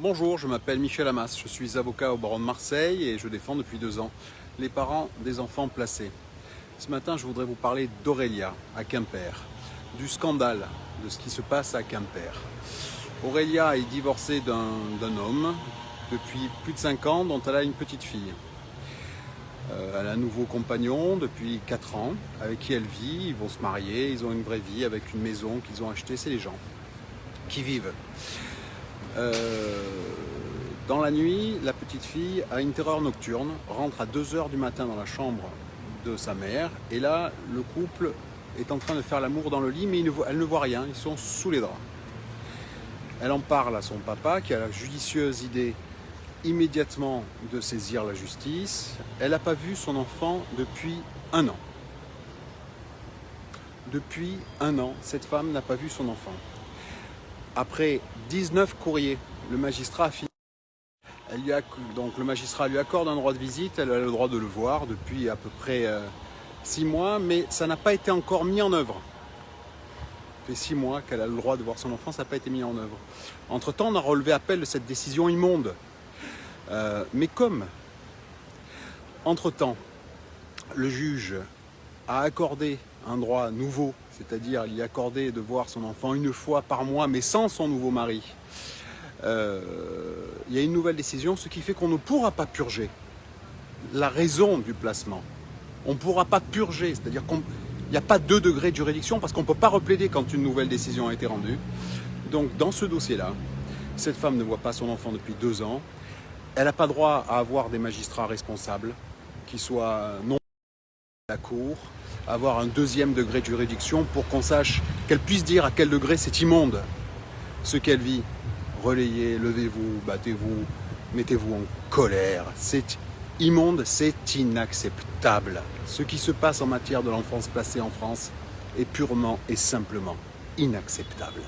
Bonjour, je m'appelle Michel Amas, je suis avocat au barreau de Marseille et je défends depuis 2 ans les parents des enfants placés. Ce matin, je voudrais vous parler d'Aurélia à Quimper, du scandale de ce qui se passe à Quimper. Aurélia est divorcée d'un homme depuis plus de 5 ans dont elle a une petite fille. Elle a un nouveau compagnon depuis 4 ans avec qui elle vit, ils vont se marier, ils ont une vraie vie avec une maison qu'ils ont achetée, c'est les gens qui vivent. Dans la nuit, la petite fille a une terreur nocturne, rentre à 2 h du matin dans la chambre de sa mère et là, le couple est en train de faire l'amour dans le lit mais elle ne voit rien, ils sont sous les draps. Elle en parle à son papa qui a la judicieuse idée immédiatement de saisir la justice. Elle n'a pas vu son enfant depuis 1 an. Depuis 1 an, cette femme n'a pas vu son enfant. Après 19 courriers, le magistrat a fini. Donc le magistrat lui accorde un droit de visite, elle a le droit de le voir depuis à peu près 6 mois, mais ça n'a pas été encore mis en œuvre. Ça fait 6 mois qu'elle a le droit de voir son enfant, ça n'a pas été mis en œuvre. Entre-temps, on a relevé appel de cette décision immonde. Mais comme, entre-temps, le juge a accordé un droit nouveau, c'est-à-dire il y a accordé de voir son enfant 1 fois par mois, mais sans son nouveau mari, il y a une nouvelle décision, ce qui fait qu'on ne pourra pas purger la raison du placement. On ne pourra pas purger, c'est-à-dire qu'il n'y a pas 2 degrés de juridiction parce qu'on ne peut pas replaider quand une nouvelle décision a été rendue. Donc dans ce dossier-là, cette femme ne voit pas son enfant depuis 2 ans. Elle n'a pas droit à avoir des magistrats responsables qui soient non à la cour, avoir un 2e degré de juridiction pour qu'on sache, qu'elle puisse dire à quel degré c'est immonde ce qu'elle vit. Relayez, levez-vous, battez-vous, mettez-vous en colère. C'est immonde, c'est inacceptable. Ce qui se passe en matière de l'enfance placée en France est purement et simplement inacceptable.